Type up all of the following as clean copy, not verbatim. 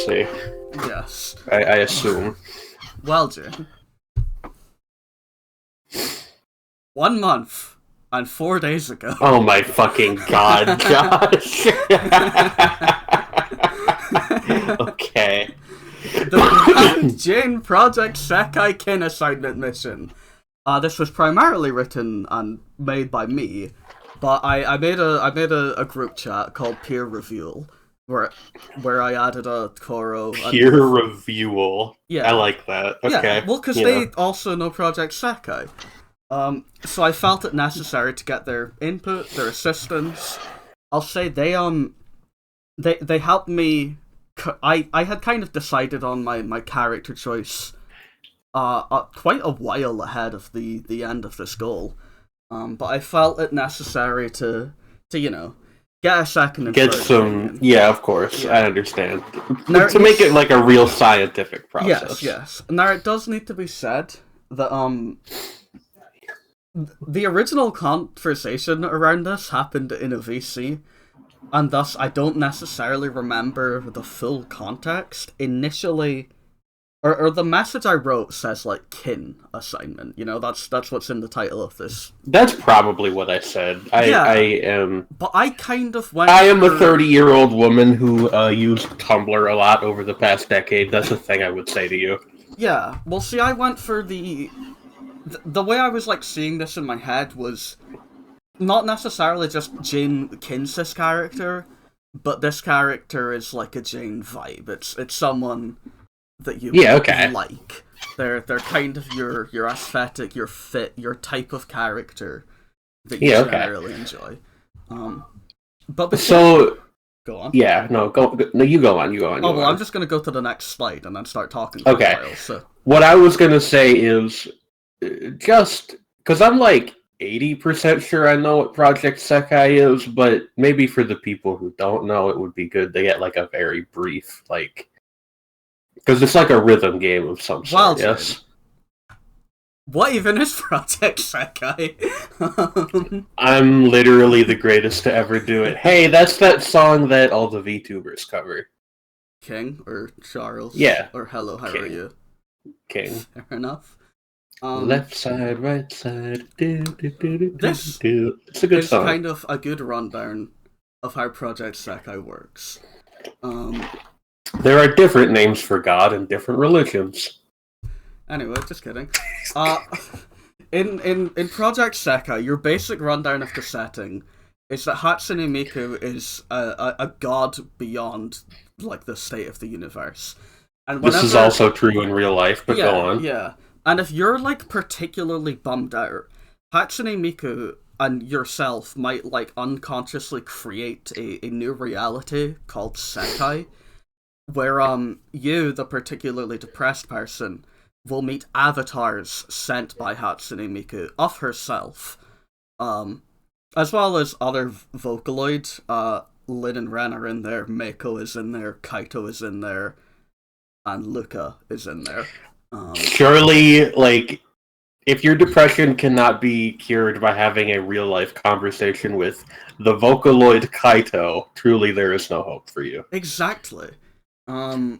see. Yes. I assume. Well, Jin. 1 month and 4 days ago. Oh my fucking god, Josh. Okay. The Grand Jin Project Sekai Kin assignment mission. This was primarily written and made by me, but I made a group chat called Peer Review, where I added a Koro. Peer reviewal. Yeah. I like that. Okay. Yeah, well, because they also know Project Sekai. So I felt it necessary to get their input, their assistance. I'll say they helped me. I had kind of decided on my character choice quite a while ahead of the end of this goal. But I felt it necessary to get a second and get third some opinion. Yeah, of course. Yeah. I understand. Now, to make it like a real scientific process. Yes. Now it does need to be said that the original conversation around this happened in a VC, and thus I don't necessarily remember the full context. Initially, or the message I wrote says like kin assignment. That's what's in the title of this. That's probably what I said. I am. But I kind of went. I am a 30-year-old woman who used Tumblr a lot over the past decade. That's the thing I would say to you. Yeah. Well, see, I went for the way I was like seeing this in my head was not necessarily just Jane Kinsis' character, but this character is like a Jane vibe. It's someone that you like. They're kind of your aesthetic, your fit, your type of character that you generally enjoy. But so go on. Yeah, no, you go on. Oh well, I'm just gonna go to the next slide and then start talking. Okay. For a while, so. What I was gonna say is just because I'm like 80% sure I know what Project Sekai is, but maybe for the people who don't know, it would be good to get like a very brief, like, because it's like a rhythm game of some sort. Yes. What even is Project Sekai? I'm literally the greatest to ever do it. Hey, that's that song that all the VTubers cover. King or Charles? Yeah. Or Hello, how are you? King. Fair enough. Left side, right side. This it's a good song. Kind of a good rundown of how Project Sekai works. There are different names for God in different religions. Anyway, just kidding. In Project Sekai, your basic rundown of the setting is that Hatsune Miku is a god beyond like the state of the universe. And this is also true in real life, but go on. Yeah. And if you're like particularly bummed out, Hatsune Miku and yourself might like unconsciously create a new reality called Sekai, where you, the particularly depressed person, will meet avatars sent by Hatsune Miku of herself, as well as other Vocaloid. Lin and Ren are in there, Meiko is in there, Kaito is in there, and Luca is in there. Surely, like, if your depression cannot be cured by having a real-life conversation with the Vocaloid Kaito, truly there is no hope for you. Exactly. They'll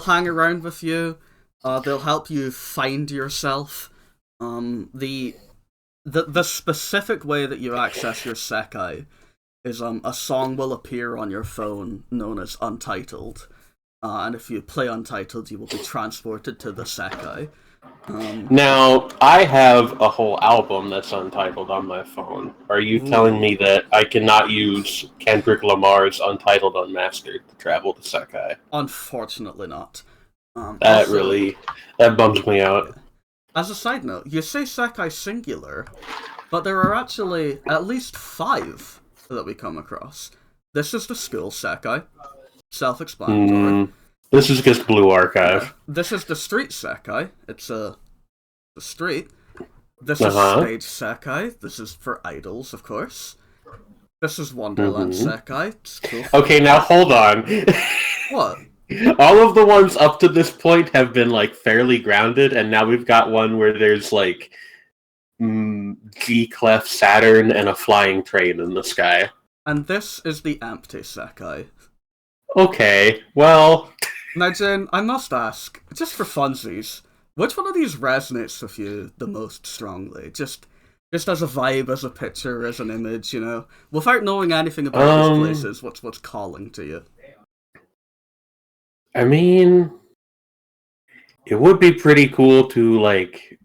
hang around with you, they'll help you find yourself. The specific way that you access your Sekai is a song will appear on your phone known as Untitled. And if you play Untitled, you will be transported to the Sekai. Now, I have a whole album that's Untitled on my phone. Are you telling me that I cannot use Kendrick Lamar's Untitled Unmastered to travel to Sekai? Unfortunately not. That bums me out. As a side note, you say Sekai singular, but there are actually at least 5 that we come across. This is the school Sekai. Self-explanatory. This is just Blue Archive. This is the street Sekai. It's the street. This is stage Sekai. This is for idols, of course. This is Wonderland Sekai. It's cool. Okay, now hold on. What? All of the ones up to this point have been like fairly grounded, and now we've got one where there's like G clef Saturn and a flying train in the sky. And this is the empty Sekai. Okay, well, Now, Jen, I must ask, just for funsies, which one of these resonates with you the most strongly? Just as a vibe, as a picture, as an image, without knowing anything about these um, places. What's calling to you? I mean, it would be pretty cool to like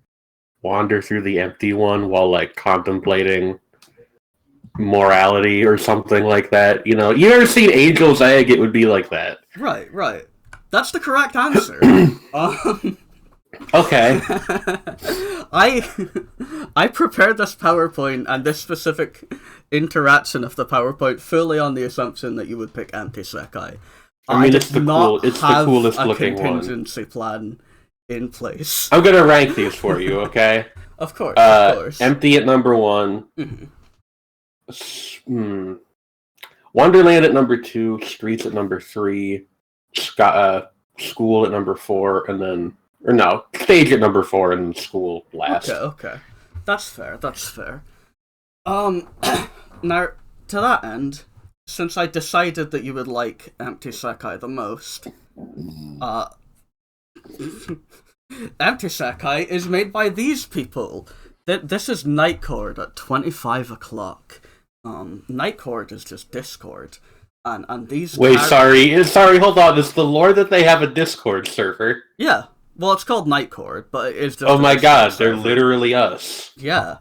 wander through the empty one while like contemplating morality or something like that. You ever seen Angel's Egg? It would be like that. Right, right. That's the correct answer. Um, Okay. I I prepared this PowerPoint and this specific interaction of the PowerPoint fully on the assumption that you would pick anti-Sekai. I mean, did it's the not it's the have coolest a looking one. contingency plan in place. I'm gonna rank these for you, okay? Of course, of course. Empty at number 1. Mhm. Wonderland at number 2. Streets at number 3. School at number 4, and then stage at number 4, and school last. Okay. That's fair, that's fair. Um, now, to that end, since I decided that you would like Empty Sekai the most, Empty Sekai is made by these people. This is Nightcord at 25 o'clock. Nightcord is just Discord. And these Wait, sorry, hold on. Is the lore that they have a Discord server? Yeah. Well, it's called Nightcord, but it's just Oh my god, they're server. literally us. Yeah.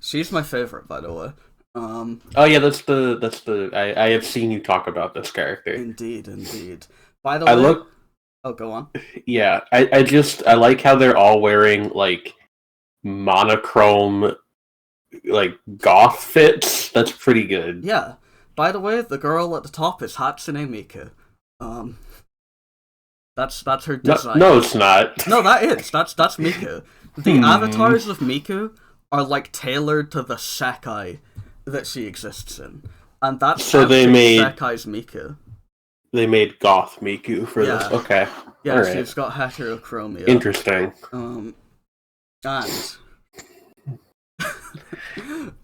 She's my favorite, by the way. Oh yeah, that's the I have seen you talk about this character. Indeed. By the way, oh, go on. Yeah, I like how they're all wearing like monochrome like goth fits. That's pretty good. Yeah. By the way, the girl at the top is Hatsune Miku. That's her design. No, it's not. No, that's Miku. The avatars of Miku are like tailored to the Sekai that she exists in, and that's so they made Sekai's Miku. They made goth Miku for this. Okay. Yeah, right. She's got heterochromia. Interesting. And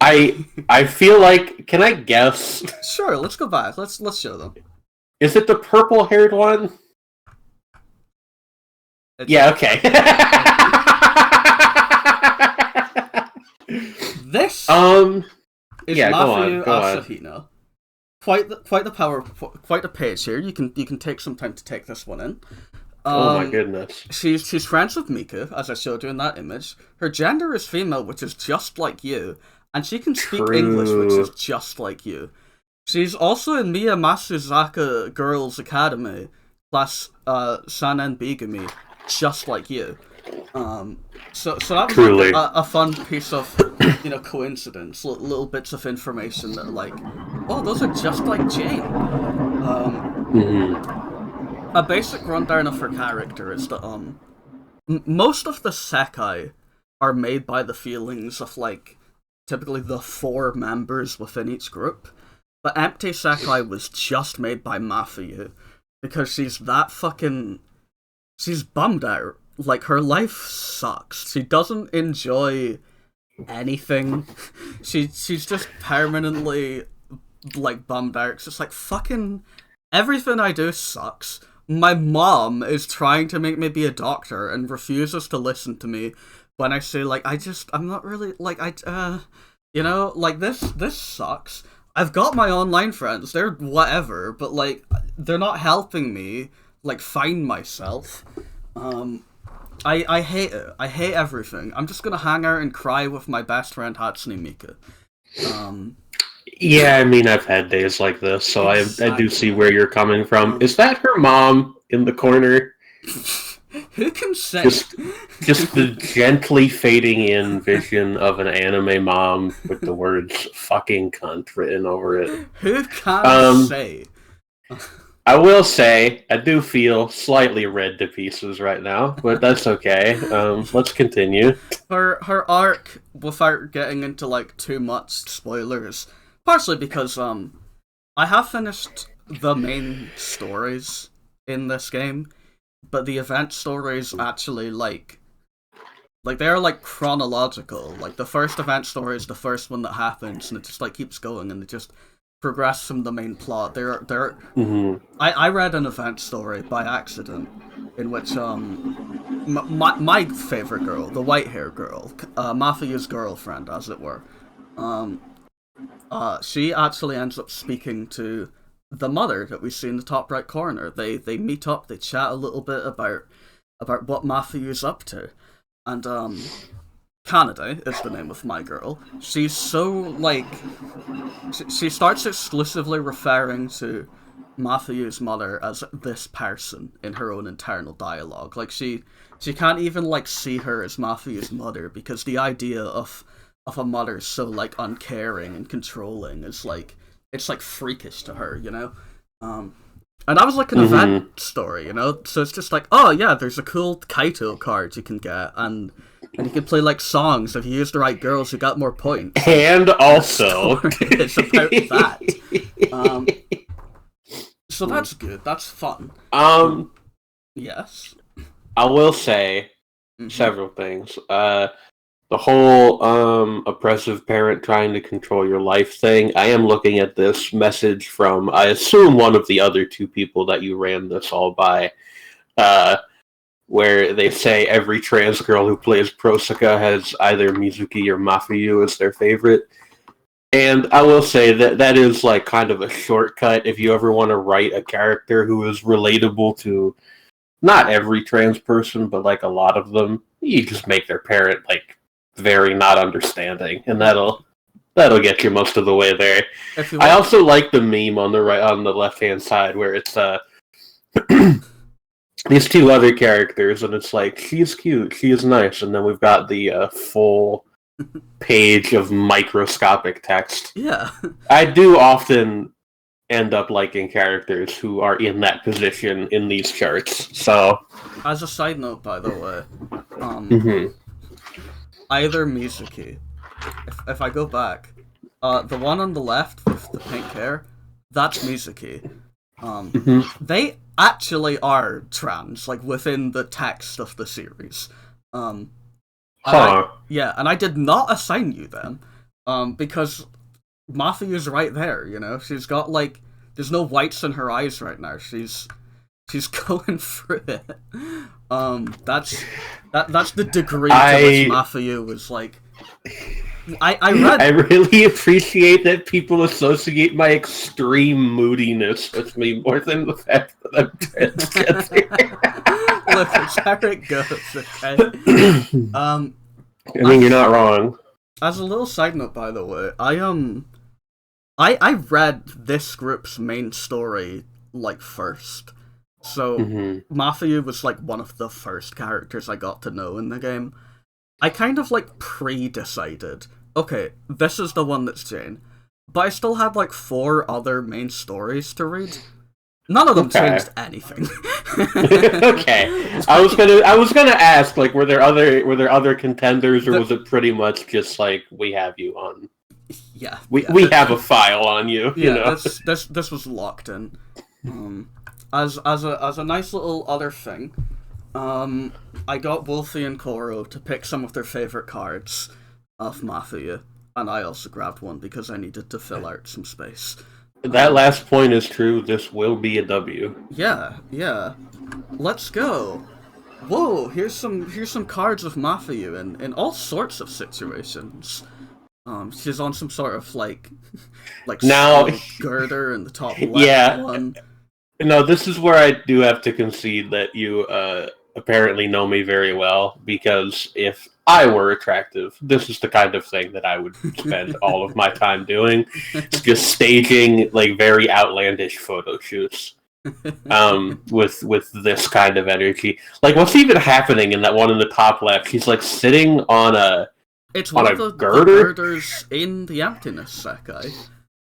I feel like, can I guess? Sure, let's go back. Let's show them. Is it the purple-haired one? Yeah, okay. This is yeah, Mafuyu go on. Asahino. Quite the page here. You can take some time to take this one in. Oh my goodness. She's friends with Miku, as I showed you in that image. Her gender is female, which is just like you, and she can speak English, which is just like you. She's also in Miya Masuzaka Girls Academy, class Sanen Bigumi, just like you. So that was like a fun piece of coincidence, little bits of information that are like, oh, those are just like Jane. A basic rundown of her character is that most of the Sekai are made by the feelings of like typically the 4 members within each group, but Empty Sekai was just made by Mafuyu because she's bummed out. Like, her life sucks. She doesn't enjoy anything. She's just permanently like bummed out. It's just like, fucking everything I do sucks. My mom is trying to make me be a doctor and refuses to listen to me when I say like I'm not really like like this sucks. I've got my online friends, they're whatever, but like they're not helping me like find myself. I hate it. I hate everything. I'm just gonna hang out and cry with my best friend Hatsune Miku. Yeah, I mean, I've had days like this, so exactly. I do see where you're coming from. Is that her mom in the corner? Who can say? Just the gently fading in vision of an anime mom with the words "fucking cunt" written over it. Who can say? I will say, I do feel slightly read to pieces right now, but that's okay. Let's continue. Her arc, without getting into like too much spoilers, partially because I have finished the main stories in this game, but the event stories actually like they're like chronological. Like the first event story is the first one that happens, and it just like keeps going, and it just progress from the main plot. Hmm. I read an event story by accident in which my favorite girl, the white hair girl, Mafia's girlfriend, as it were, she actually ends up speaking to the mother that we see in the top right corner. They meet up, they chat a little bit about what Mafia's up to, and Canada is the name of my girl. She's so, like, she starts exclusively referring to Matthew's mother as this person in her own internal dialogue. Like, she can't even, like, see her as Matthew's mother, because the idea of a mother so, like, uncaring and controlling is, like, it's, like, freakish to her, you know? And that was, like, an event story, you know? So it's just like, oh, yeah, there's a cool Kaito card you can get, and you can play, like, songs if you use the right girls who got more points. And also... It's about that. So that's good. That's fun. Yes. I will say several things. The whole oppressive parent trying to control your life thing. I am looking at this message from, I assume, one of the other two people that you ran this all by, where they say every trans girl who plays Proseka has either Mizuki or Mafuyu as their favorite. And I will say that is, like, kind of a shortcut if you ever want to write a character who is relatable to not every trans person, but, like, a lot of them. You just make their parent, like, very not understanding, and that'll get you most of the way there. I also like the meme on the left-hand side where it's these two other characters, and it's like, she's cute, she is nice, and then we've got the full page of microscopic text. Yeah. I do often end up liking characters who are in that position in these charts. So, as a side note, by the way, either Mizuki, if I go back, the one on the left with the pink hair, that's Mizuki. They actually are trans, like, within the text of the series. And I did not assign you them, because Matthew's right there, you know? She's got, like, there's no whites in her eyes right now. She's going through it. That's the degree to which Matthew was, like... I really appreciate that people associate my extreme moodiness with me more than the fact that I'm transgender. Look, it's how it goes, okay? I mean, you're not wrong. As a little side note, by the way, I read this group's main story, like, first. So, Matthew was, like, one of the first characters I got to know in the game. I kind of, like, pre-decided, okay, this is the one that's Jane. But I still had, like, 4 other main stories to read. None of them changed anything. Okay. I was gonna ask, like, were there other contenders, or was it pretty much just like, we have you on? Yeah. We have a file on you. Yeah, you know? this was locked in. As a nice little other thing, I got Wolfie and Koro to pick some of their favorite cards of Mafia, and I also grabbed one because I needed to fill out some space. That last point is true. This will be a W. Yeah. Let's go. Whoa, here's some cards of Mafia in all sorts of situations. She's on some sort of like now girder in the top left one. No, this is where I do have to concede that you apparently know me very well, because if I were attractive, this is the kind of thing that I would spend all of my time doing. It's just staging, like, very outlandish photo shoots with this kind of energy. Like, what's even happening in that one in the top left? He's, like, sitting on a the girders in the emptiness, Sekai.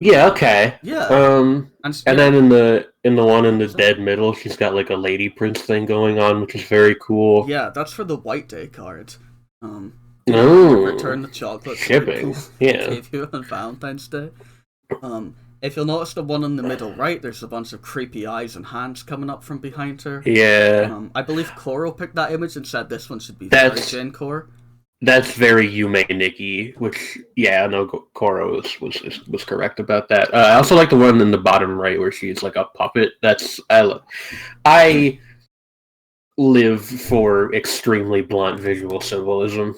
Yeah, okay. Yeah. And then in the one in the dead middle, she's got, like, a lady prince thing going on, which is very cool. Yeah, that's for the White Day card. Return the chocolate shipping. Yeah. Gave you on Valentine's Day. If you'll notice the one in the middle right, there's a bunch of creepy eyes and hands coming up from behind her. Yeah. I believe Koro picked that image and said this one should be very Gen Core. That's very Yume Nikki, which yeah, no, Koro was correct about that. I also like the one in the bottom right where she's like a puppet. I live for extremely blunt visual symbolism.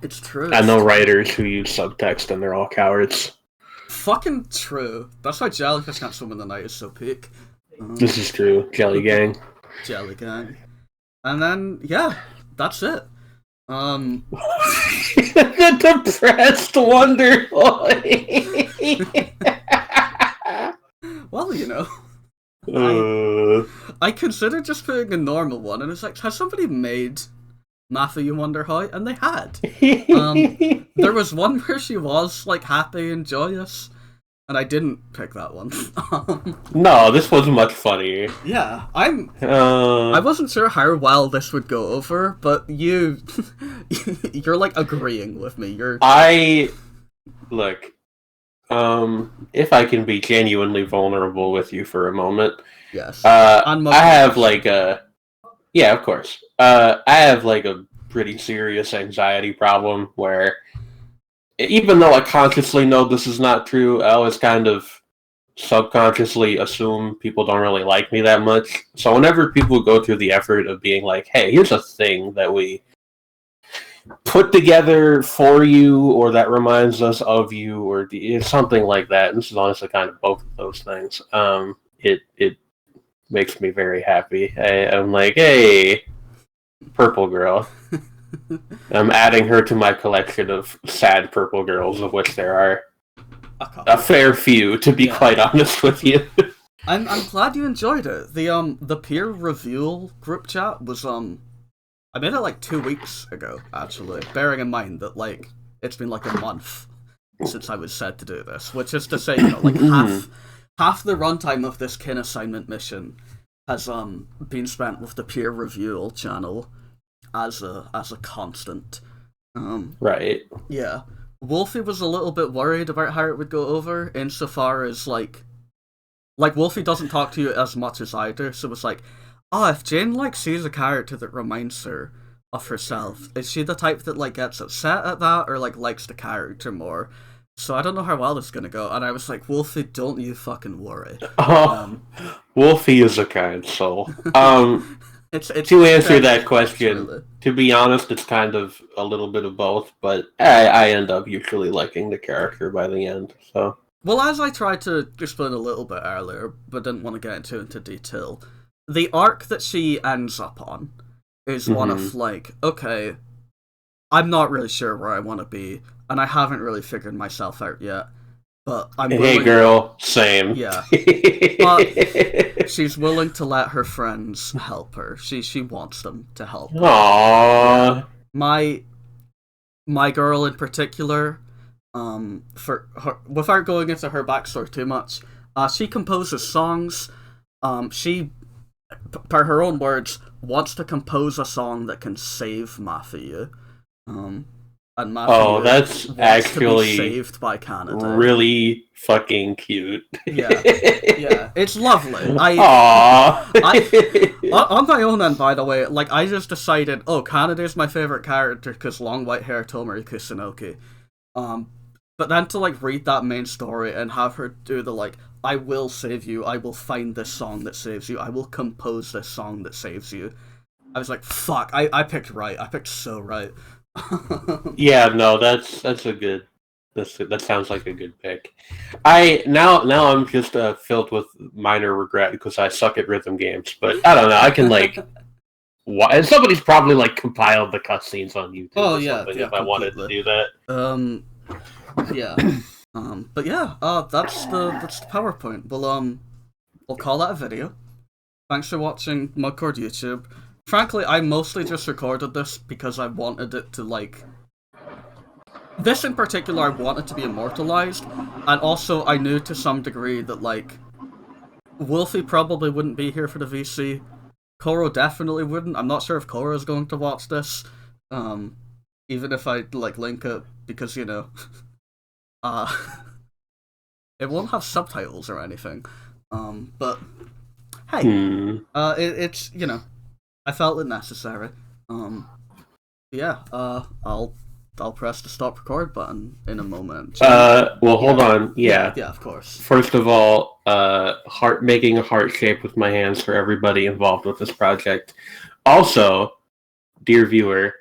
It's true. I know writers who use subtext and they're all cowards. Fucking true. That's why Jellyfish Can't Swim in the Night is so peak. This is true. Jelly Gang. Jelly Gang. And then, yeah, that's it. The depressed Wonder Boy. Well, you know. I considered just putting a normal one, and it's like, has somebody made Matthew Wonder How? And they had. There was one where she was like happy and joyous, and I didn't pick that one. No, this was much funnier. Yeah, I wasn't sure how well this would go over, but you're like agreeing with me. Look. If I can be genuinely vulnerable with you for a moment. Yes. I have like yeah, of course. I have like a pretty serious anxiety problem where even though I consciously know this is not true, I always kind of subconsciously assume people don't really like me that much. So whenever people go through the effort of being like, hey, here's a thing that we put together for you, or that reminds us of you, or something like that. And this is honestly kind of both of those things. It makes me very happy. I'm like, hey, purple girl. I'm adding her to my collection of sad purple girls, of which there are a fair few, to be quite honest with you. I'm glad you enjoyed it. The peer review group chat was I made it like 2 weeks ago, actually, bearing in mind that like it's been like a month since I was said to do this, which is to say, you know, like half the runtime of this kin assignment mission has been spent with the peer review channel as a constant. Right. Yeah. Wolfie was a little bit worried about how it would go over, insofar as like Wolfie doesn't talk to you as much as I do, so it's like, oh, if Jane like sees a character that reminds her of herself, is she the type that like gets upset at that, or like likes the character more? So I don't know how well this is gonna go. And I was like, Wolfie, don't you fucking worry. Wolfie is a kind soul. It's to answer that question, really. To be honest, it's kind of a little bit of both, but I end up usually liking the character by the end. So, well, as I tried to explain a little bit earlier, but didn't want to get into detail, the arc that she ends up on is one of like, okay, I'm not really sure where I want to be, and I haven't really figured myself out yet. But I'm willing... Hey girl, same. Yeah. But she's willing to let her friends help her. She wants them to help her. Aww. My girl in particular, for her, without going into her backstory too much, she composes songs. She, per her own words, wants to compose a song that can save Matthew. And Matthew that's actually saved by Canada. Really fucking cute. Yeah, it's lovely. Aww. On my own end, by the way, like I just decided, Canada is my favorite character because long white hair Tomori Kusunoki. But then to like read that main story and have her do the like, I will save you, I will find this song that saves you, I will compose this song that saves you. I was like, fuck, I picked right. I picked so right. Yeah, no, that's a good. That sounds like a good pick. Now I'm just filled with minor regret because I suck at rhythm games. But I don't know. I can like, and somebody's probably like compiled the cutscenes on YouTube. Oh or yeah, something yeah, if I wanted to do that. Yeah. But yeah, that's the PowerPoint. We'll call that a video. Thanks for watching Mudcord YouTube. Frankly, I mostly just recorded this because I wanted it to, like... This in particular, I wanted to be immortalized, and also I knew to some degree that, like, Wolfie probably wouldn't be here for the VC. Koro definitely wouldn't. I'm not sure if Koro's going to watch this, even if I, like, link it, because, you know, it won't have subtitles or anything. But, hey, it's, you know, I felt it necessary. Yeah, I'll press the stop record button in a moment. Well, hold on. Yeah. Yeah, of course. First of all, making a heart shape with my hands for everybody involved with this project. Also, dear viewer,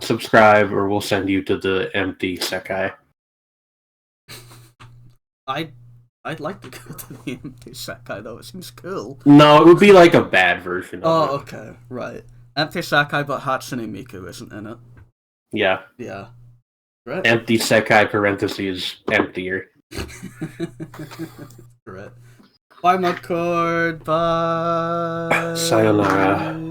subscribe or we'll send you to the empty Sekai. I'd like to go to the empty Sekai though. It seems cool. No, it would be like a bad version of it. Okay, right. Empty Sekai, but Hatsune Miku isn't in it. Yeah. Yeah. Right. Empty Sekai parentheses emptier. Right. Bye, McCord. Bye. Sayonara.